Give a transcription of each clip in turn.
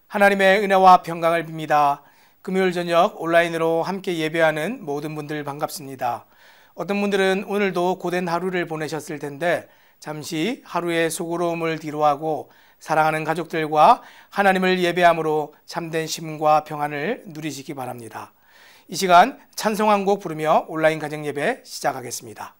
하나님의 은혜와 평강을 빕니다. 금요일 저녁 온라인으로 함께 예배하는 모든 분들 반갑습니다. 어떤 분들은 오늘도 고된 하루를 보내셨을 텐데 잠시 하루의 수고로움을 뒤로하고 사랑하는 가족들과 하나님을 예배함으로 참된 쉼과 평안을 누리시기 바랍니다. 이 시간 찬송 한 곡 부르며 온라인 가정 예배 시작하겠습니다.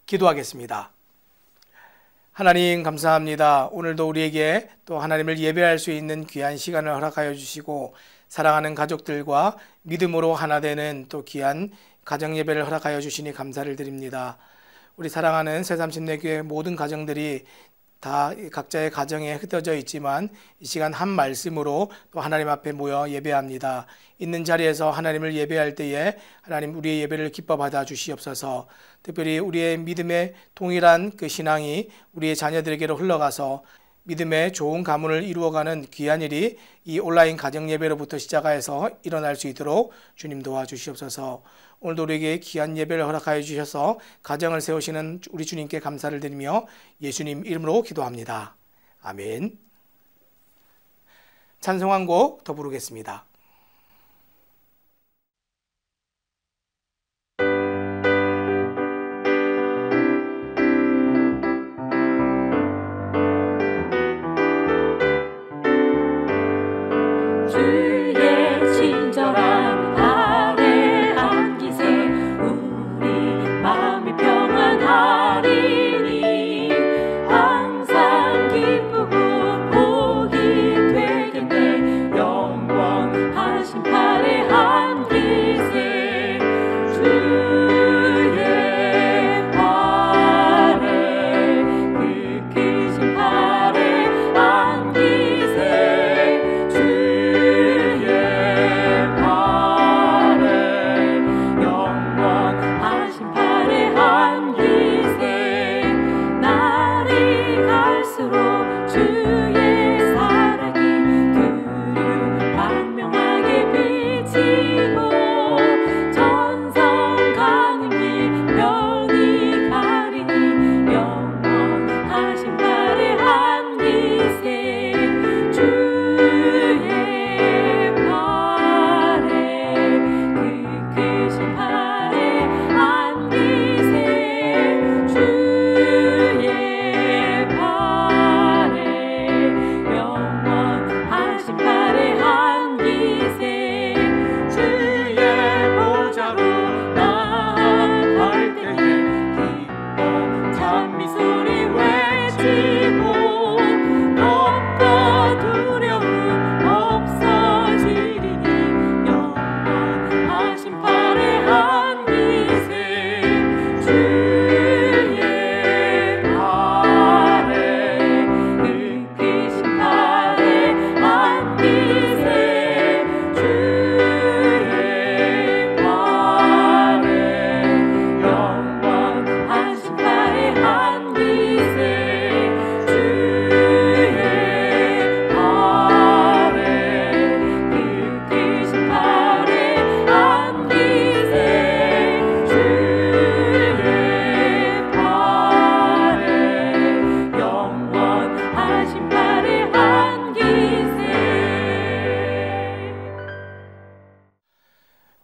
기도하겠습니다. 하나님 감사합니다. 오늘도 우리에게 또 하나님을 예배할 수 있는 귀한 시간을 허락하여 주시고 사랑하는 가족들과 믿음으로 하나 되는 또 귀한 가정 예배를 허락하여 주시니 감사를 드립니다. 우리 사랑하는 새삼신내교회 모든 가정들이 다 각자의 가정에 흩어져 있지만 이 시간 한 말씀으로 또 하나님 앞에 모여 예배합니다. 있는 자리에서 하나님을 예배할 때에 하나님 우리의 예배를 기뻐 받아 주시옵소서. 특별히 우리의 믿음의 동일한 그 신앙이 우리의 자녀들에게로 흘러가서 믿음의 좋은 가문을 이루어가는 귀한 일이 이 온라인 가정 예배로부터 시작해서 일어날 수 있도록 주님 도와주시옵소서. 오늘도 우리에게 귀한 예배를 허락하여 주셔서 가정을 세우시는 우리 주님께 감사를 드리며 예수님 이름으로 기도합니다. 아멘. 찬송 한 곡 더 부르겠습니다. 주의 친절한 아래 안기세 우리 마음이 평안하리니 항상 기쁘고 복이 되겠네 영광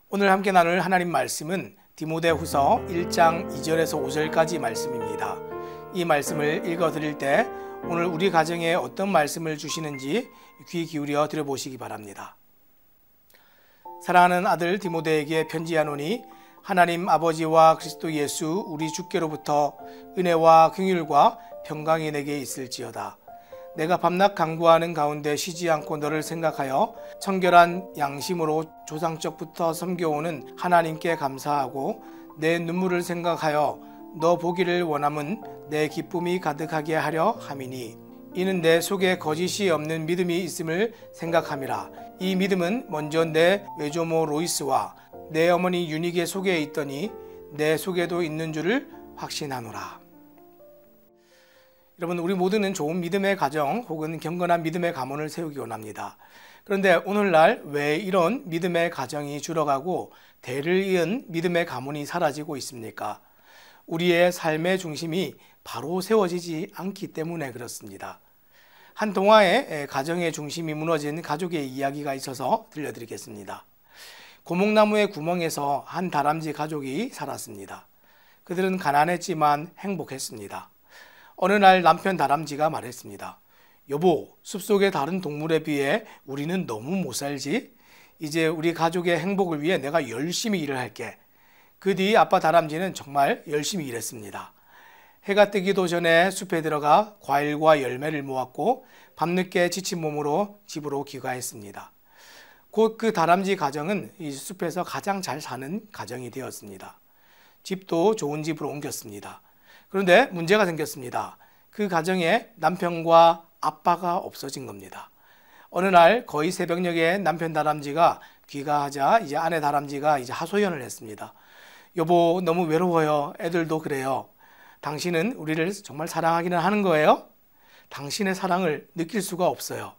오늘 함께 나눌 하나님 말씀은 디모데후서 1장 2절에서 5절까지 말씀입니다. 이 말씀을 읽어드릴 때 오늘 우리 가정에 어떤 말씀을 주시는지 귀 기울여 들어보시기 바랍니다. 사랑하는 아들 디모데에게 편지하노니 하나님 아버지와 그리스도 예수 우리 주께로부터 은혜와 긍휼과 평강이 내게 있을지어다. 내가 밤낮 간구하는 가운데 쉬지 않고 너를 생각하여 청결한 양심으로 조상적부터 섬겨오는 하나님께 감사하고 내 눈물을 생각하여 너 보기를 원함은 내 기쁨이 가득하게 하려 함이니 이는 내 속에 거짓이 없는 믿음이 있음을 생각함이라. 이 믿음은 먼저 내 외조모 로이스와 내 어머니 유니게 속에 있더니 내 속에도 있는 줄을 확신하노라. 여러분, 우리 모두는 좋은 믿음의 가정 혹은 경건한 믿음의 가문을 세우기 원합니다. 그런데 오늘날 왜 이런 믿음의 가정이 줄어가고 대를 이은 믿음의 가문이 사라지고 있습니까? 우리의 삶의 중심이 바로 세워지지 않기 때문에 그렇습니다. 한 동화에 가정의 중심이 무너진 가족의 이야기가 있어서 들려드리겠습니다. 고목나무의 구멍에서 한 다람쥐 가족이 살았습니다. 그들은 가난했지만 행복했습니다. 어느 날 남편 다람쥐가 말했습니다. 여보, 숲속의 다른 동물에 비해 우리는 너무 못 살지? 이제 우리 가족의 행복을 위해 내가 열심히 일을 할게. 그 뒤 아빠 다람쥐는 정말 열심히 일했습니다. 해가 뜨기도 전에 숲에 들어가 과일과 열매를 모았고 밤늦게 지친 몸으로 집으로 귀가했습니다. 곧 그 다람쥐 가정은 이 숲에서 가장 잘 사는 가정이 되었습니다. 집도 좋은 집으로 옮겼습니다. 그런데 문제가 생겼습니다. 그 가정에 남편과 아빠가 없어진 겁니다. 어느 날 거의 새벽녘에 남편 다람쥐가 귀가하자 이제 아내 다람쥐가 이제 하소연을 했습니다. 여보, 너무 외로워요. 애들도 그래요. 당신은 우리를 정말 사랑하기는 하는 거예요? 당신의 사랑을 느낄 수가 없어요.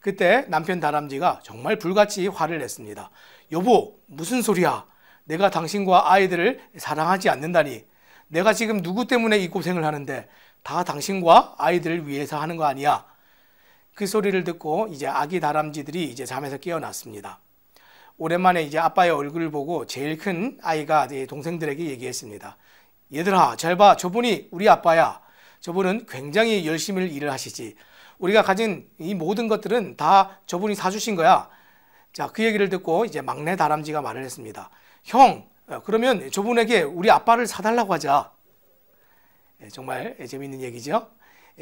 그때 남편 다람쥐가 정말 불같이 화를 냈습니다. 여보, 무슨 소리야? 내가 당신과 아이들을 사랑하지 않는다니. 내가 지금 누구 때문에 이 고생을 하는데 다 당신과 아이들을 위해서 하는 거 아니야? 그 소리를 듣고 이제 아기 다람쥐들이 이제 잠에서 깨어났습니다. 오랜만에 이제 아빠의 얼굴을 보고 제일 큰 아이가 동생들에게 얘기했습니다. 얘들아, 잘 봐. 저분이 우리 아빠야. 저분은 굉장히 열심히 일을 하시지. 우리가 가진 이 모든 것들은 다 저분이 사주신 거야. 자, 그 얘기를 듣고 이제 막내 다람쥐가 말을 했습니다. 형, 그러면 저분에게 우리 아빠를 사달라고 하자. 정말 재미있는 얘기죠.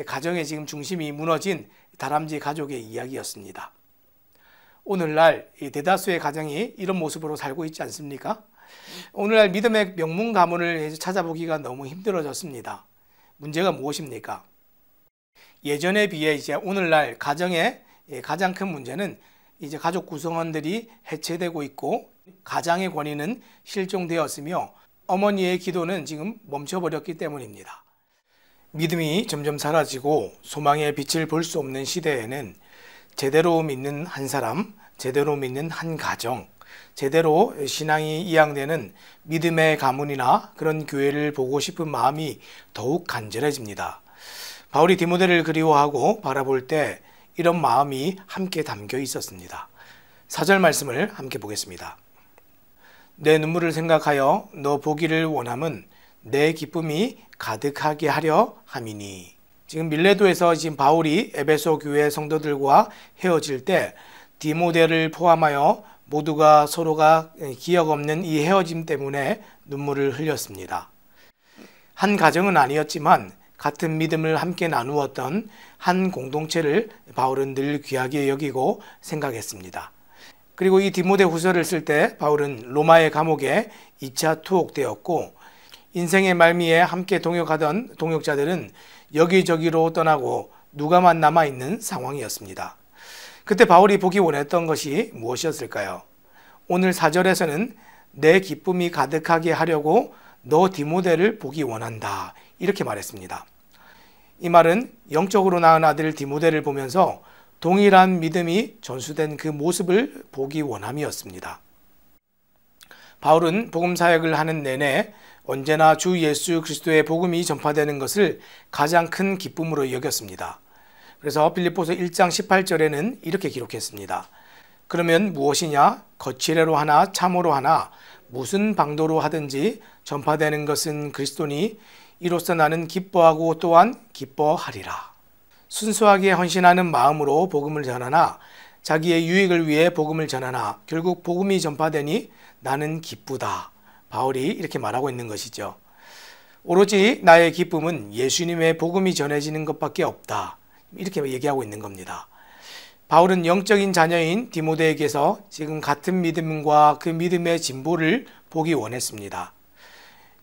가정의 지금 중심이 무너진 다람쥐 가족의 이야기였습니다. 오늘날 대다수의 가정이 이런 모습으로 살고 있지 않습니까? 오늘날 믿음의 명문 가문을 찾아보기가 너무 힘들어졌습니다. 문제가 무엇입니까? 예전에 비해 이제 오늘날 가정의 가장 큰 문제는 이제 가족 구성원들이 해체되고 있고 가장의 권위는 실종되었으며 어머니의 기도는 지금 멈춰버렸기 때문입니다. 믿음이 점점 사라지고 소망의 빛을 볼 수 없는 시대에는 제대로 믿는 한 사람, 제대로 믿는 한 가정, 제대로 신앙이 이양되는 믿음의 가문이나 그런 교회를 보고 싶은 마음이 더욱 간절해집니다. 바울이 디모데를 그리워하고 바라볼 때 이런 마음이 함께 담겨 있었습니다. 4절 말씀을 함께 보겠습니다. 내 눈물을 생각하여 너 보기를 원함은 내 기쁨이 가득하게 하려 함이니. 지금 밀레도에서 지금 바울이 에베소 교회 성도들과 헤어질 때 디모데를 포함하여 모두가 서로가 기억 없는 이 헤어짐 때문에 눈물을 흘렸습니다. 한 가정은 아니었지만 같은 믿음을 함께 나누었던 한 공동체를 바울은 늘 귀하게 여기고 생각했습니다. 그리고 이 디모데 후서를 쓸 때 바울은 로마의 감옥에 2차 투옥되었고 인생의 말미에 함께 동역하던 동역자들은 여기저기로 떠나고 누가만 남아있는 상황이었습니다. 그때 바울이 보기 원했던 것이 무엇이었을까요? 오늘 4절에서는 내 기쁨이 가득하게 하려고 너 디모데를 보기 원한다 이렇게 말했습니다. 이 말은 영적으로 낳은 아들 디모데를 보면서 동일한 믿음이 전수된 그 모습을 보기 원함이었습니다. 바울은 복음 사역을 하는 내내 언제나 주 예수 그리스도의 복음이 전파되는 것을 가장 큰 기쁨으로 여겼습니다. 그래서 빌립보서 1장 18절에는 이렇게 기록했습니다. 그러면 무엇이냐? 거칠애로 하나 참으로 하나 무슨 방도로 하든지 전파되는 것은 그리스도니 이로써 나는 기뻐하고 또한 기뻐하리라. 순수하게 헌신하는 마음으로 복음을 전하나 자기의 유익을 위해 복음을 전하나 결국 복음이 전파되니 나는 기쁘다. 바울이 이렇게 말하고 있는 것이죠. 오로지 나의 기쁨은 예수님의 복음이 전해지는 것밖에 없다. 이렇게 얘기하고 있는 겁니다. 바울은 영적인 자녀인 디모데에게서 지금 같은 믿음과 그 믿음의 진보를 보기 원했습니다.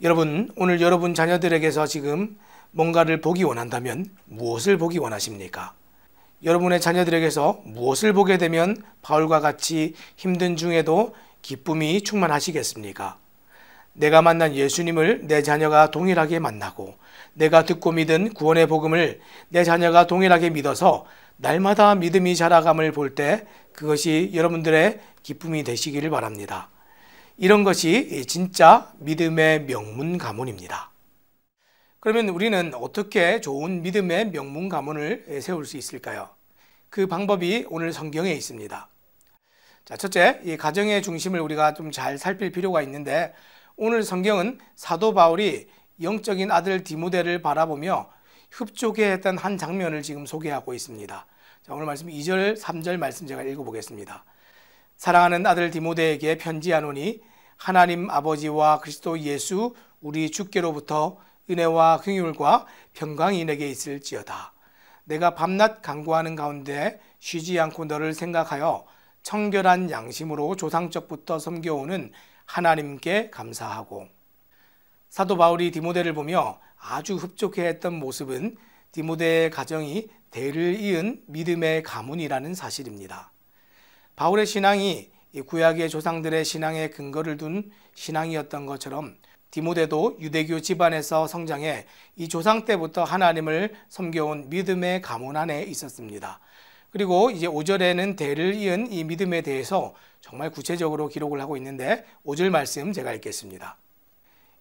여러분, 오늘 여러분 자녀들에게서 지금 뭔가를 보기 원한다면 무엇을 보기 원하십니까? 여러분의 자녀들에게서 무엇을 보게 되면 바울과 같이 힘든 중에도 기쁨이 충만하시겠습니까? 내가 만난 예수님을 내 자녀가 동일하게 만나고 내가 듣고 믿은 구원의 복음을 내 자녀가 동일하게 믿어서 날마다 믿음이 자라감을 볼 때 그것이 여러분들의 기쁨이 되시기를 바랍니다. 이런 것이 진짜 믿음의 명문 가문입니다. 그러면 우리는 어떻게 좋은 믿음의 명문 가문을 세울 수 있을까요? 그 방법이 오늘 성경에 있습니다. 자, 첫째, 이 가정의 중심을 우리가 좀 잘 살필 필요가 있는데 오늘 성경은 사도 바울이 영적인 아들 디모데를 바라보며 흡족해했던 한 장면을 지금 소개하고 있습니다. 자, 오늘 말씀 2절, 3절 말씀 제가 읽어보겠습니다. 사랑하는 아들 디모데에게 편지하노니 하나님 아버지와 그리스도 예수 우리 주께로부터 은혜와 긍휼과 평강이 내게 있을지어다. 내가 밤낮 간구하는 가운데 쉬지 않고 너를 생각하여 청결한 양심으로 조상적부터 섬겨오는 하나님께 감사하고. 사도 바울이 디모데를 보며 아주 흡족해했던 모습은 디모데의 가정이 대를 이은 믿음의 가문이라는 사실입니다. 바울의 신앙이 구약의 조상들의 신앙에 근거를 둔 신앙이었던 것처럼 디모데도 유대교 집안에서 성장해 이 조상 때부터 하나님을 섬겨온 믿음의 가문 안에 있었습니다. 그리고 이제 5절에는 대를 이은 이 믿음에 대해서 정말 구체적으로 기록을 하고 있는데 5절 말씀 제가 읽겠습니다.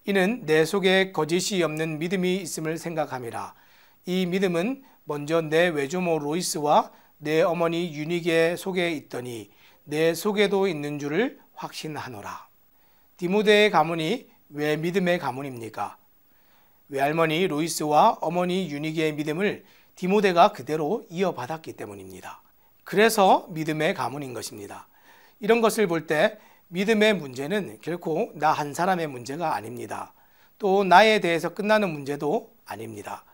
이는 내 속에 거짓이 없는 믿음이 있음을 생각함이라. 이 믿음은 먼저 내 외조모 로이스와 내 어머니 유니게 속에 있더니 내 속에도 있는 줄을 확신하노라. 디모데의 가문이 왜 믿음의 가문입니까? 외할머니 로이스와 어머니 유니게의 믿음을 디모데가 그대로 이어받았기 때문입니다. 그래서 믿음의 가문인 것입니다. 이런 것을 볼 때 믿음의 문제는 결코 나 한 사람의 문제가 아닙니다. 또 나에 대해서 끝나는 문제도 아닙니다.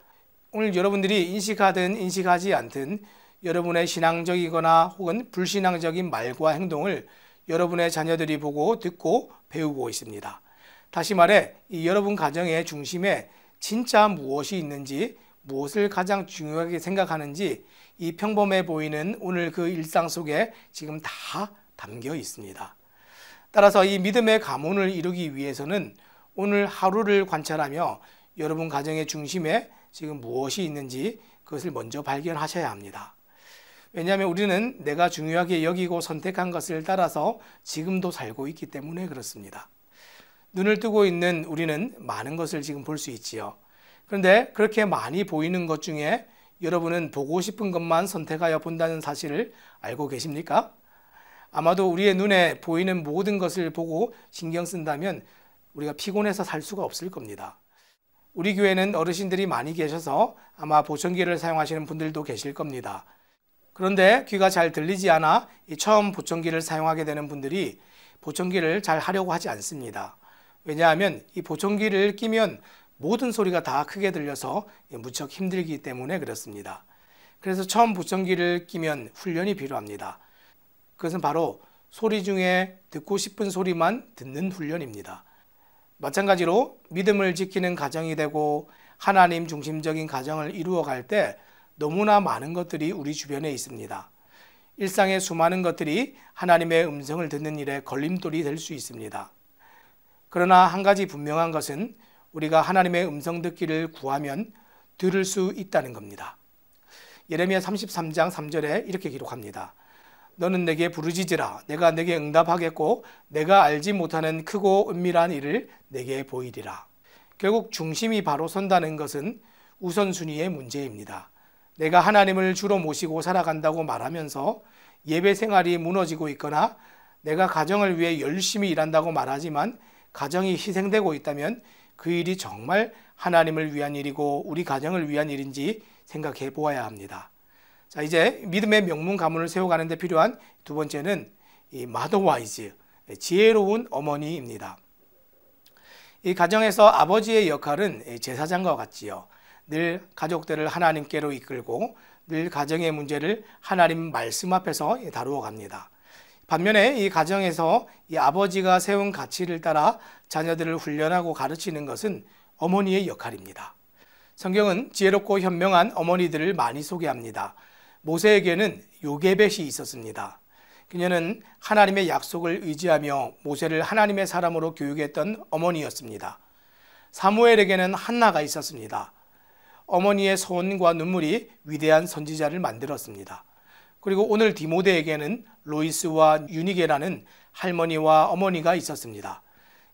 오늘 여러분들이 인식하든 인식하지 않든 여러분의 신앙적이거나 혹은 불신앙적인 말과 행동을 여러분의 자녀들이 보고 듣고 배우고 있습니다. 다시 말해 이 여러분 가정의 중심에 진짜 무엇이 있는지, 무엇을 가장 중요하게 생각하는지 이 평범해 보이는 오늘 그 일상 속에 지금 다 담겨 있습니다. 따라서 이 믿음의 가문을 이루기 위해서는 오늘 하루를 관찰하며 여러분 가정의 중심에 지금 무엇이 있는지 그것을 먼저 발견하셔야 합니다. 왜냐하면 우리는 내가 중요하게 여기고 선택한 것을 따라서 지금도 살고 있기 때문에 그렇습니다. 눈을 뜨고 있는 우리는 많은 것을 지금 볼 수 있지요. 그런데 그렇게 많이 보이는 것 중에 여러분은 보고 싶은 것만 선택하여 본다는 사실을 알고 계십니까? 아마도 우리의 눈에 보이는 모든 것을 보고 신경 쓴다면 우리가 피곤해서 살 수가 없을 겁니다. 우리 교회는 어르신들이 많이 계셔서 아마 보청기를 사용하시는 분들도 계실 겁니다. 그런데 귀가 잘 들리지 않아 처음 보청기를 사용하게 되는 분들이 보청기를 잘 하려고 하지 않습니다. 왜냐하면 이 보청기를 끼면 모든 소리가 다 크게 들려서 무척 힘들기 때문에 그렇습니다. 그래서 처음 보청기를 끼면 훈련이 필요합니다. 그것은 바로 소리 중에 듣고 싶은 소리만 듣는 훈련입니다. 마찬가지로 믿음을 지키는 가정이 되고 하나님 중심적인 가정을 이루어갈 때 너무나 많은 것들이 우리 주변에 있습니다. 일상의 수많은 것들이 하나님의 음성을 듣는 일에 걸림돌이 될 수 있습니다. 그러나 한 가지 분명한 것은 우리가 하나님의 음성 듣기를 구하면 들을 수 있다는 겁니다. 예레미야 33장 3절에 이렇게 기록합니다. 너는 내게 부르짖으라. 내가 내게 응답하겠고 내가 알지 못하는 크고 은밀한 일을 내게 보이리라. 결국 중심이 바로 선다는 것은 우선순위의 문제입니다. 내가 하나님을 주로 모시고 살아간다고 말하면서 예배 생활이 무너지고 있거나 내가 가정을 위해 열심히 일한다고 말하지만 가정이 희생되고 있다면 그 일이 정말 하나님을 위한 일이고 우리 가정을 위한 일인지 생각해 보아야 합니다. 자, 이제 믿음의 명문 가문을 세워가는 데 필요한 두 번째는 이 마더와이즈, 지혜로운 어머니입니다. 이 가정에서 아버지의 역할은 제사장과 같지요. 늘 가족들을 하나님께로 이끌고 늘 가정의 문제를 하나님 말씀 앞에서 다루어 갑니다. 반면에 이 가정에서 이 아버지가 세운 가치를 따라 자녀들을 훈련하고 가르치는 것은 어머니의 역할입니다. 성경은 지혜롭고 현명한 어머니들을 많이 소개합니다. 모세에게는 요게벳이 있었습니다. 그녀는 하나님의 약속을 의지하며 모세를 하나님의 사람으로 교육했던 어머니였습니다. 사무엘에게는 한나가 있었습니다. 어머니의 소원과 눈물이 위대한 선지자를 만들었습니다. 그리고 오늘 디모데에게는 로이스와 유니게라는 할머니와 어머니가 있었습니다.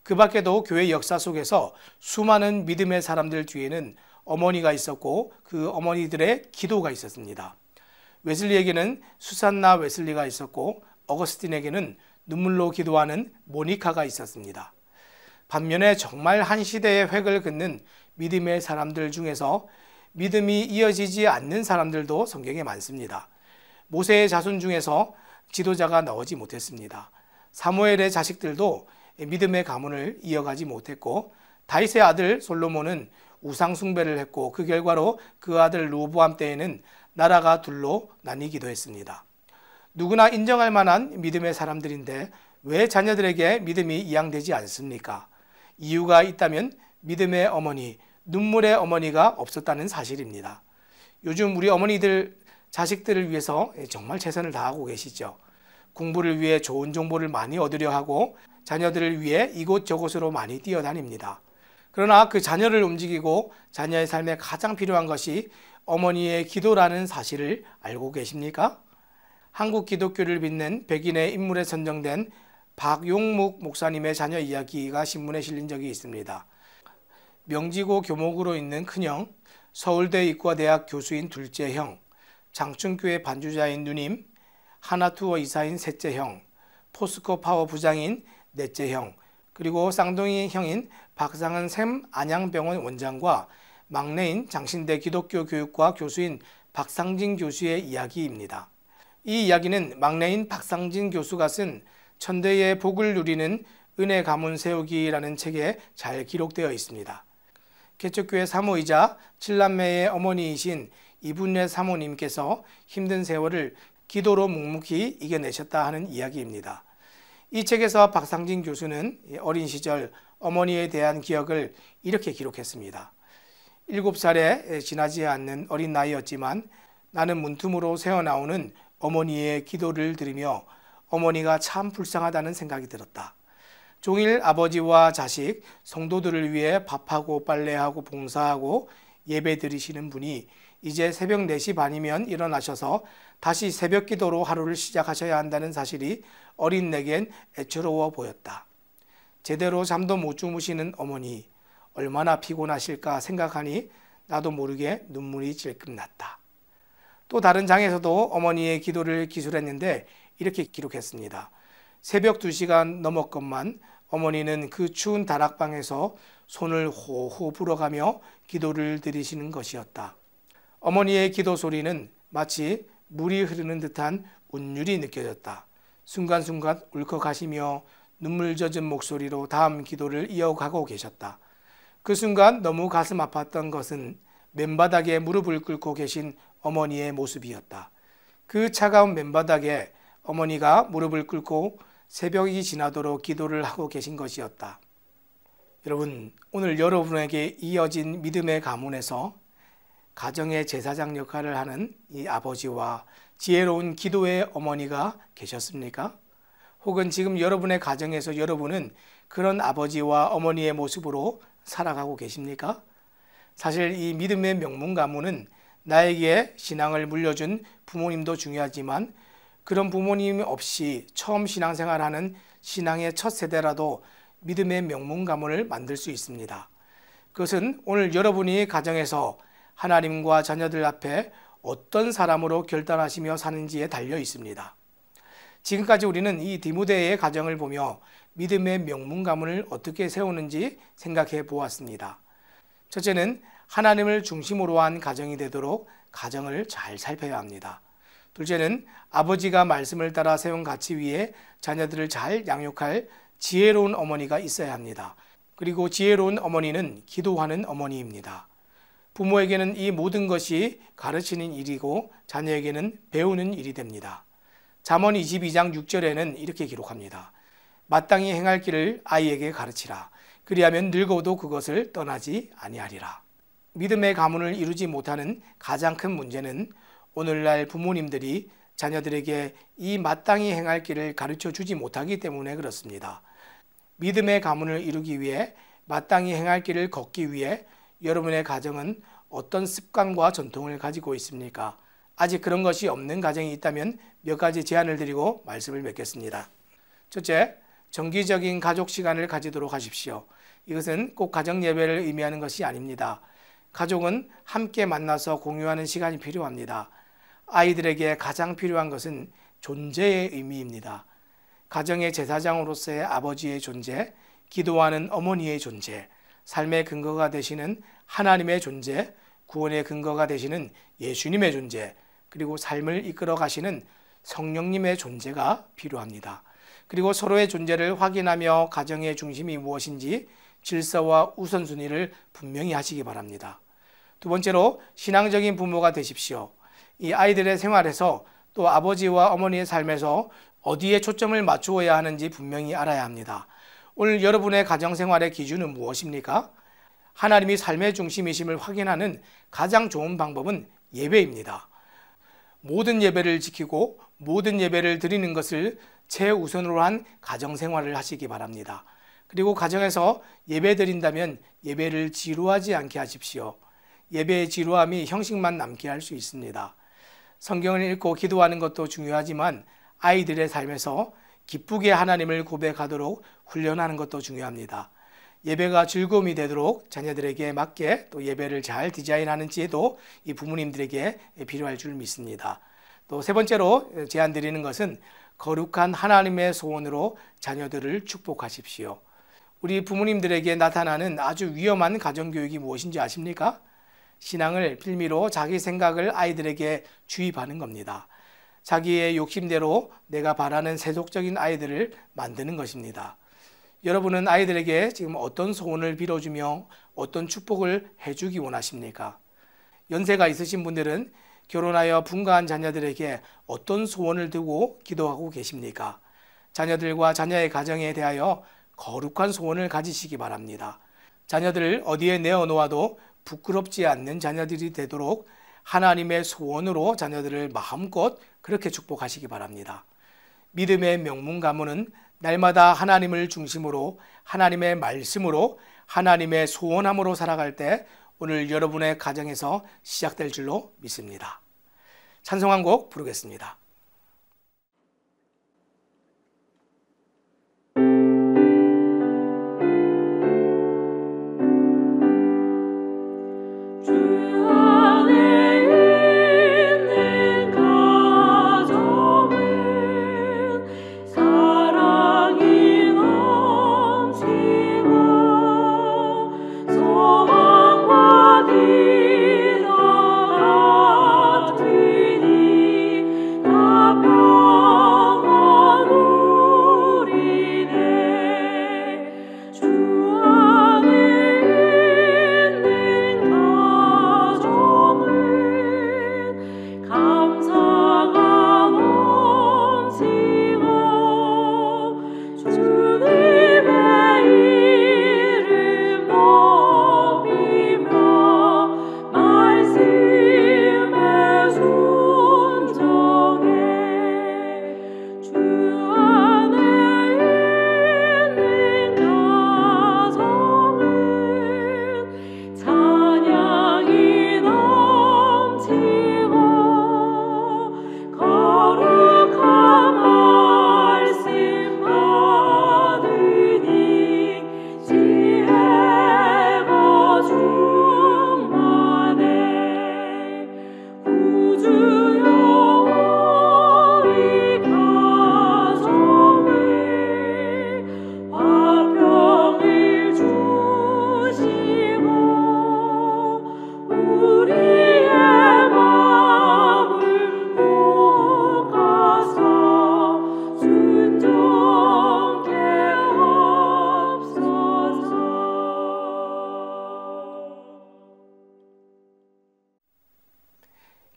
그 밖에도 교회 역사 속에서 수많은 믿음의 사람들 뒤에는 어머니가 있었고 그 어머니들의 기도가 있었습니다. 웨슬리에게는 수산나 웨슬리가 있었고 어거스틴에게는 눈물로 기도하는 모니카가 있었습니다. 반면에 정말 한 시대의 획을 긋는 믿음의 사람들 중에서 믿음이 이어지지 않는 사람들도 성경에 많습니다. 모세의 자손 중에서 지도자가 나오지 못했습니다. 사무엘의 자식들도 믿음의 가문을 이어가지 못했고 다윗의 아들 솔로몬은 우상 숭배를 했고 그 결과로 그 아들 르호보암 때에는 나라가 둘로 나뉘기도 했습니다. 누구나 인정할 만한 믿음의 사람들인데 왜 자녀들에게 믿음이 이양되지 않습니까? 이유가 있다면 믿음의 어머니, 눈물의 어머니가 없었다는 사실입니다. 요즘 우리 어머니들 자식들을 위해서 정말 최선을 다하고 계시죠. 공부를 위해 좋은 정보를 많이 얻으려 하고 자녀들을 위해 이곳저곳으로 많이 뛰어다닙니다. 그러나 그 자녀를 움직이고 자녀의 삶에 가장 필요한 것이 어머니의 기도라는 사실을 알고 계십니까? 한국 기독교를 빛낸 백인의 인물에 선정된 박용묵 목사님의 자녀 이야기가 신문에 실린 적이 있습니다. 명지고 교목으로 있는 큰형, 서울대 이과대학 교수인 둘째 형, 장충교회 반주자인 누님, 하나투어 이사인 셋째 형, 포스코 파워 부장인 넷째 형, 그리고 쌍둥이 형인 박상은 샘 안양병원 원장과 막내인 장신대 기독교 교육과 교수인 박상진 교수의 이야기입니다. 이 이야기는 막내인 박상진 교수가 쓴 천대의 복을 누리는 은혜 가문 세우기라는 책에 잘 기록되어 있습니다. 개척교회 사모이자 7남매의 어머니이신 이분례 사모님께서 힘든 세월을 기도로 묵묵히 이겨내셨다 하는 이야기입니다. 이 책에서 박상진 교수는 어린 시절 어머니에 대한 기억을 이렇게 기록했습니다. 7살에 지나지 않는 어린 나이였지만 나는 문틈으로 새어나오는 어머니의 기도를 들으며 어머니가 참 불쌍하다는 생각이 들었다. 종일 아버지와 자식, 성도들을 위해 밥하고 빨래하고 봉사하고 예배 드리시는 분이 이제 새벽 4시 반이면 일어나셔서 다시 새벽 기도로 하루를 시작하셔야 한다는 사실이 어린 내겐 애처로워 보였다. 제대로 잠도 못 주무시는 어머니, 얼마나 피곤하실까 생각하니 나도 모르게 눈물이 질끔 났다. 또 다른 장에서도 어머니의 기도를 기술했는데 이렇게 기록했습니다. 새벽 2시간 넘었건만 어머니는 그 추운 다락방에서 손을 호호 불어가며 기도를 드리시는 것이었다. 어머니의 기도 소리는 마치 물이 흐르는 듯한 운율이 느껴졌다. 순간순간 울컥하시며 눈물 젖은 목소리로 다음 기도를 이어가고 계셨다. 그 순간 너무 가슴 아팠던 것은 맨바닥에 무릎을 꿇고 계신 어머니의 모습이었다. 그 차가운 맨바닥에 어머니가 무릎을 꿇고 새벽이 지나도록 기도를 하고 계신 것이었다. 여러분, 오늘 여러분에게 이어진 믿음의 가문에서 가정의 제사장 역할을 하는 이 아버지와 지혜로운 기도의 어머니가 계셨습니까? 혹은 지금 여러분의 가정에서 여러분은 그런 아버지와 어머니의 모습으로 살아가고 계십니까? 사실 이 믿음의 명문 가문은 나에게 신앙을 물려준 부모님도 중요하지만 그런 부모님 없이 처음 신앙생활하는 신앙의 첫 세대라도 믿음의 명문 가문을 만들 수 있습니다. 그것은 오늘 여러분이 가정에서 하나님과 자녀들 앞에 어떤 사람으로 결단하시며 사는지에 달려 있습니다. 지금까지 우리는 이 디모데의 가정을 보며 믿음의 명문 가문을 어떻게 세우는지 생각해 보았습니다. 첫째는 하나님을 중심으로 한 가정이 되도록 가정을 잘 살펴야 합니다. 둘째는 아버지가 말씀을 따라 세운 가치 위에 자녀들을 잘 양육할 지혜로운 어머니가 있어야 합니다. 그리고 지혜로운 어머니는 기도하는 어머니입니다. 부모에게는 이 모든 것이 가르치는 일이고 자녀에게는 배우는 일이 됩니다. 잠언 22장 6절에는 이렇게 기록합니다. 마땅히 행할 길을 아이에게 가르치라. 그리하면 늙어도 그것을 떠나지 아니하리라. 믿음의 가문을 이루지 못하는 가장 큰 문제는 오늘날 부모님들이 자녀들에게 이 마땅히 행할 길을 가르쳐 주지 못하기 때문에 그렇습니다. 믿음의 가문을 이루기 위해 마땅히 행할 길을 걷기 위해 여러분의 가정은 어떤 습관과 전통을 가지고 있습니까? 아직 그런 것이 없는 가정이 있다면 몇 가지 제안을 드리고 말씀을 맺겠습니다. 첫째, 정기적인 가족 시간을 가지도록 하십시오. 이것은 꼭 가정 예배를 의미하는 것이 아닙니다. 가족은 함께 만나서 공유하는 시간이 필요합니다. 아이들에게 가장 필요한 것은 존재의 의미입니다. 가정의 제사장으로서의 아버지의 존재, 기도하는 어머니의 존재, 삶의 근거가 되시는 하나님의 존재, 구원의 근거가 되시는 예수님의 존재, 그리고 삶을 이끌어 가시는 성령님의 존재가 필요합니다. 그리고 서로의 존재를 확인하며 가정의 중심이 무엇인지 질서와 우선순위를 분명히 하시기 바랍니다. 두 번째로 신앙적인 부모가 되십시오. 이 아이들의 생활에서 또 아버지와 어머니의 삶에서 어디에 초점을 맞추어야 하는지 분명히 알아야 합니다. 오늘 여러분의 가정생활의 기준은 무엇입니까? 하나님이 삶의 중심이심을 확인하는 가장 좋은 방법은 예배입니다. 모든 예배를 지키고 모든 예배를 드리는 것을 최우선으로 한 가정생활을 하시기 바랍니다. 그리고 가정에서 예배 드린다면 예배를 지루하지 않게 하십시오. 예배의 지루함이 형식만 남게 할 수 있습니다. 성경을 읽고 기도하는 것도 중요하지만 아이들의 삶에서 기쁘게 하나님을 고백하도록 훈련하는 것도 중요합니다. 예배가 즐거움이 되도록 자녀들에게 맞게 또 예배를 잘 디자인하는 지혜도 이 부모님들에게 필요할 줄 믿습니다. 또 세 번째로 제안드리는 것은 거룩한 하나님의 소원으로 자녀들을 축복하십시오. 우리 부모님들에게 나타나는 아주 위험한 가정교육이 무엇인지 아십니까? 신앙을 빌미로 자기 생각을 아이들에게 주입하는 겁니다. 자기의 욕심대로 내가 바라는 세속적인 아이들을 만드는 것입니다. 여러분은 아이들에게 지금 어떤 소원을 빌어주며 어떤 축복을 해주기 원하십니까? 연세가 있으신 분들은 결혼하여 분가한 자녀들에게 어떤 소원을 두고 기도하고 계십니까? 자녀들과 자녀의 가정에 대하여 거룩한 소원을 가지시기 바랍니다. 자녀들을 어디에 내어놓아도 부끄럽지 않는 자녀들이 되도록 하나님의 소원으로 자녀들을 마음껏 그렇게 축복하시기 바랍니다. 믿음의 명문 가문은 날마다 하나님을 중심으로 하나님의 말씀으로 하나님의 소원함으로 살아갈 때 오늘 여러분의 가정에서 시작될 줄로 믿습니다. 찬송 한 곡 부르겠습니다. 소망과 기도가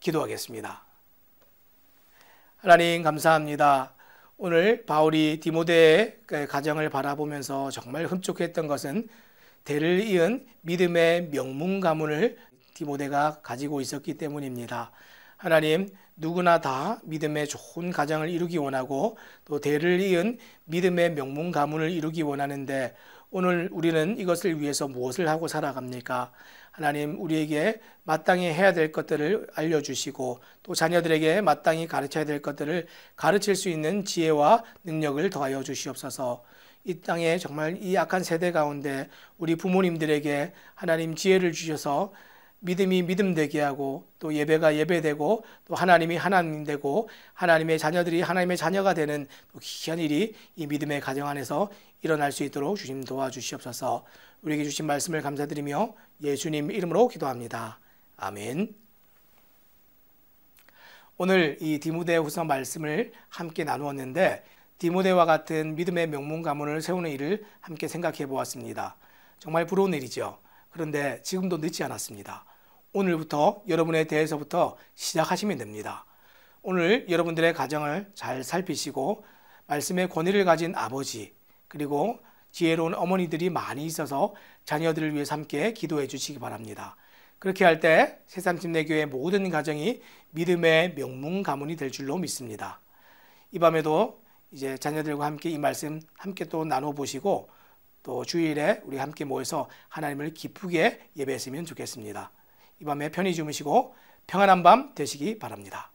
기도하겠습니다. 하나님 감사합니다. 오늘 바울이 디모데의 가정을 바라보면서 정말 흡족했던 것은 대를 이은 믿음의 명문 가문을 디모데가 가지고 있었기 때문입니다. 하나님, 누구나 다 믿음의 좋은 가정을 이루기 원하고 또 대를 이은 믿음의 명문 가문을 이루기 원하는데 오늘 우리는 이것을 위해서 무엇을 하고 살아갑니까? 하나님, 우리에게 마땅히 해야 될 것들을 알려주시고 또 자녀들에게 마땅히 가르쳐야 될 것들을 가르칠 수 있는 지혜와 능력을 더하여 주시옵소서. 이 땅에 정말 이 악한 세대 가운데 우리 부모님들에게 하나님 지혜를 주셔서 믿음이 믿음 되게 하고 또 예배가 예배되고 또 하나님이 하나님 되고 하나님의 자녀들이 하나님의 자녀가 되는 귀한 일이 이 믿음의 가정 안에서 일어날 수 있도록 주님 도와주시옵소서. 우리에게 주신 말씀을 감사드리며 예수님 이름으로 기도합니다. 아멘. 오늘 이 디모데후서 말씀을 함께 나누었는데 디모데와 같은 믿음의 명문 가문을 세우는 일을 함께 생각해 보았습니다. 정말 부러운 일이죠. 그런데 지금도 늦지 않았습니다. 오늘부터 여러분에 대해서부터 시작하시면 됩니다. 오늘 여러분들의 가정을 잘 살피시고 말씀의 권위를 가진 아버지 그리고 지혜로운 어머니들이 많이 있어서 자녀들을 위해서 함께 기도해 주시기 바랍니다. 그렇게 할 때 새삼침례교회 모든 가정이 믿음의 명문 가문이 될 줄로 믿습니다. 이 밤에도 이제 자녀들과 함께 이 말씀 함께 또 나눠보시고 또 주일에 우리 함께 모여서 하나님을 기쁘게 예배했으면 좋겠습니다. 이 밤에 편히 주무시고 평안한 밤 되시기 바랍니다.